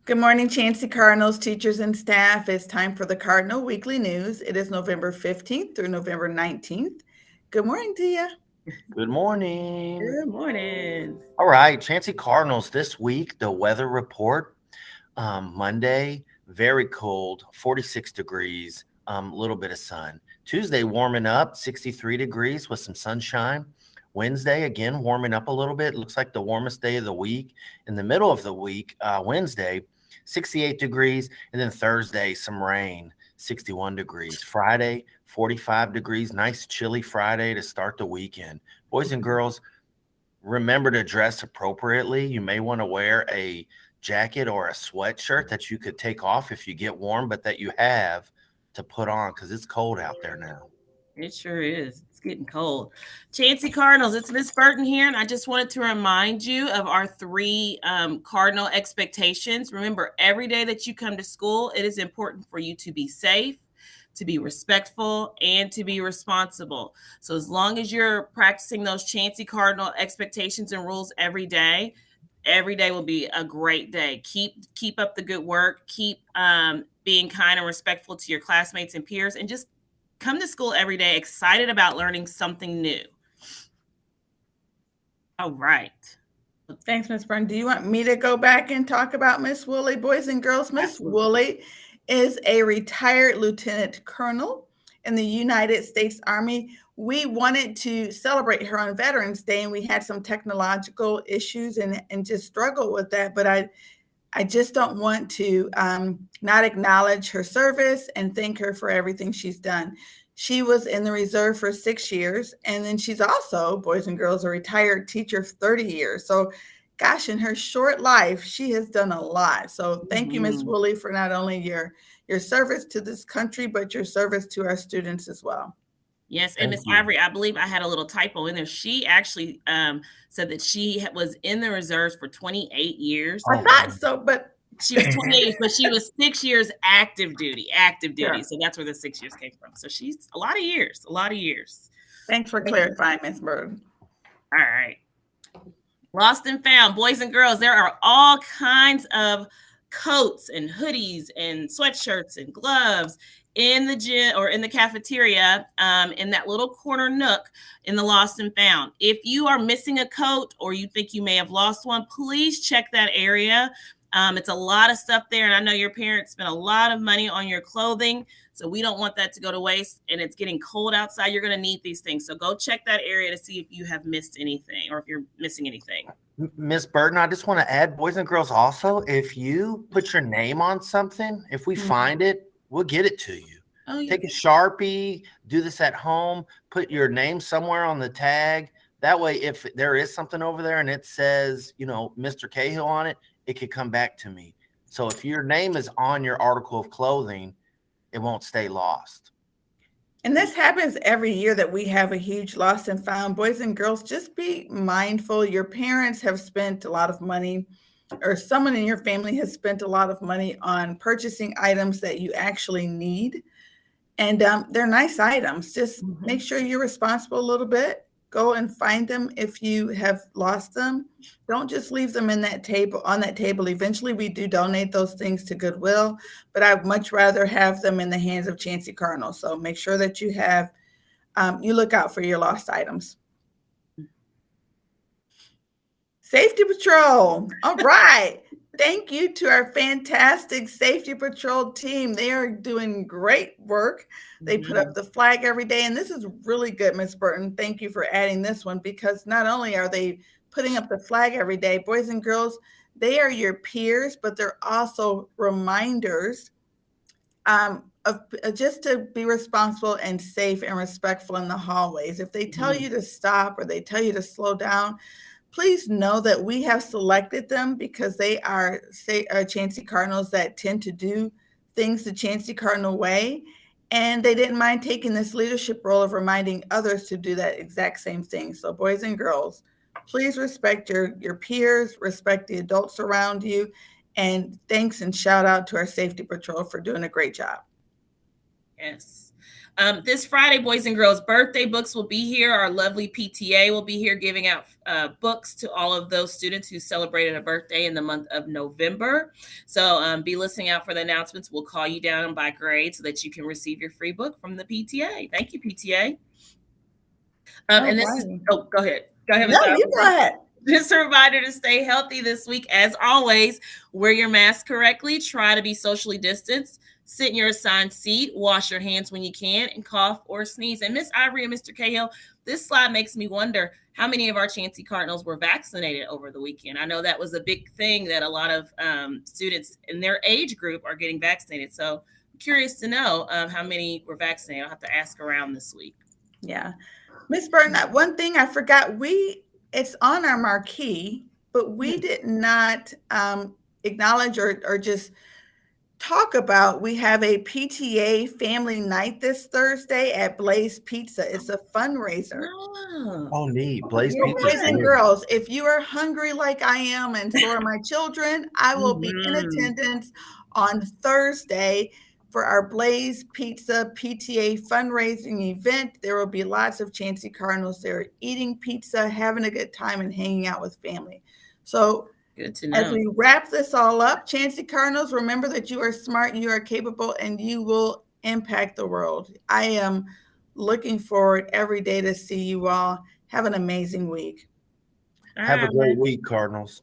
Good morning, Chancey Cardinals, teachers, and staff. It's time for the Cardinal Weekly News. It is November 15th through November 19th. Good morning to you. Good morning. Good morning. All right, Chancey Cardinals this week, the weather report. Monday, very cold, 46 degrees, a little bit of sun. Tuesday, warming up, 63 degrees with some sunshine. Wednesday, again, warming up a little bit. Looks like the warmest day of the week. In the middle of the week, Wednesday, 68 degrees. And then Thursday, some rain, 61 degrees. Friday, 45 degrees. Nice chilly Friday to start the weekend. Boys and girls, remember to dress appropriately. You may want to wear a jacket or a sweatshirt that you could take off if you get warm, but that you have to put on because it's cold out there now. It sure is. It's getting cold. Chancey Cardinals, it's Miss Burton here, and I just wanted to remind you of our three cardinal expectations. Remember, every day that you come to school, it is important for you to be safe, to be respectful, and to be responsible. So as long as you're practicing those Chancey Cardinal expectations and rules every day will be a great day. Keep up the good work. Keep being kind and respectful to your classmates and peers, and just come to school every day excited about learning something new. All right. Thanks, Miss Burton. Do you want me to go back and talk about Miss Woolley? Boys and girls, Miss Woolley is a retired lieutenant colonel in the United States Army. We wanted to celebrate her on Veterans Day, and we had some technological issues and just struggled with that. But I just don't want to not acknowledge her service and thank her for everything she's done. She was in the reserve for 6 years, and then she's also, boys and girls, a retired teacher of 30 years. So, gosh, in her short life, she has done a lot. So thank you, Ms. Woolley, for not only your service to this country, but your service to our students as well. Yes, and Miss Ivory, I believe I had a little typo in there. She actually said that she was in the reserves for 28 years. I thought so, but she was 28 years, but she was 6 years active duty. Yeah. So that's where the 6 years came from. So she's a lot of years. Thanks for clarifying, Ms. Bird. All right. Lost and found, boys and girls, there are all kinds of coats and hoodies and sweatshirts and gloves in the gym or in the cafeteria, in that little corner nook in the lost and found. If you are missing a coat or you think you may have lost one, please check that area. It's a lot of stuff there, and I know your parents spent a lot of money on your clothing, so we don't want that to go to waste. And it's getting cold outside. You're going to need these things, so go check that area to see if you have missed anything or if you're missing anything. Miss Burton, I just want to add, boys and girls, also, if you put your name on something, if we find it, we'll get it to you. Oh, yeah. Take a Sharpie, do this at home, put your name somewhere on the tag. That way, if there is something over there and it says, Mr. Cahill on it, it could come back to me. So if your name is on your article of clothing, it won't stay lost. And this happens every year that we have a huge lost and found. Boys and girls, just be mindful. Your parents have spent a lot of money, or someone in your family has spent a lot of money on purchasing items that you actually need. And they're nice items. Just make sure you're responsible a little bit. Go and find them if you have lost them. Don't just leave them on that table. Eventually, we do donate those things to Goodwill, but I'd much rather have them in the hands of Chancey Cardinal. So make sure that you have, you look out for your lost items. Safety Patrol. All right. Thank you to our fantastic Safety Patrol team. They are doing great work. They put up the flag every day. And this is really good, Ms. Burton. Thank you for adding this one, because not only are they putting up the flag every day, boys and girls, they are your peers, but they're also reminders of just to be responsible and safe and respectful in the hallways. If they tell you to stop or they tell you to slow down, please know that we have selected them because they are Chancey Cardinals that tend to do things the Chancey Cardinal way. And they didn't mind taking this leadership role of reminding others to do that exact same thing. So boys and girls, please respect your peers, respect the adults around you. And thanks and shout out to our Safety Patrol for doing a great job. Yes. This Friday, boys and girls, birthday books will be here. Our lovely PTA will be here giving out books to all of those students who celebrated a birthday in the month of November. So be listening out for the announcements. We'll call you down by grade so that you can receive your free book from the PTA. Thank you, PTA. And this is, go ahead. Go ahead. No, you go ahead. Just a reminder to stay healthy this week. As always, wear your mask correctly. Try to be socially distanced. Sit in your assigned seat. Wash your hands when you can, and cough or sneeze. And Miss Ivory and Mr. Cahill, this slide makes me wonder how many of our Chansey Cardinals were vaccinated over the weekend. I know that was a big thing that a lot of students in their age group are getting vaccinated. So I'm curious to know how many were vaccinated. I'll have to ask around this week. Yeah. Miss Burton, one thing I forgot, it's on our marquee, but we did not acknowledge or just talk about, we have a PTA family night this Thursday at Blaze Pizza. It's a fundraiser. Oh, neat. Blaze Pizza. Boys and girls, if you are hungry like I am, and so are my children, I will be in attendance on Thursday for our Blaze Pizza PTA fundraising event. There will be lots of Chansey Cardinals there eating pizza, having a good time, and hanging out with family. So good to know. As we wrap this all up, Chansey Cardinals, remember that you are smart, you are capable, and you will impact the world. I am looking forward every day to see you all. Have an amazing week. Have a great week, Cardinals.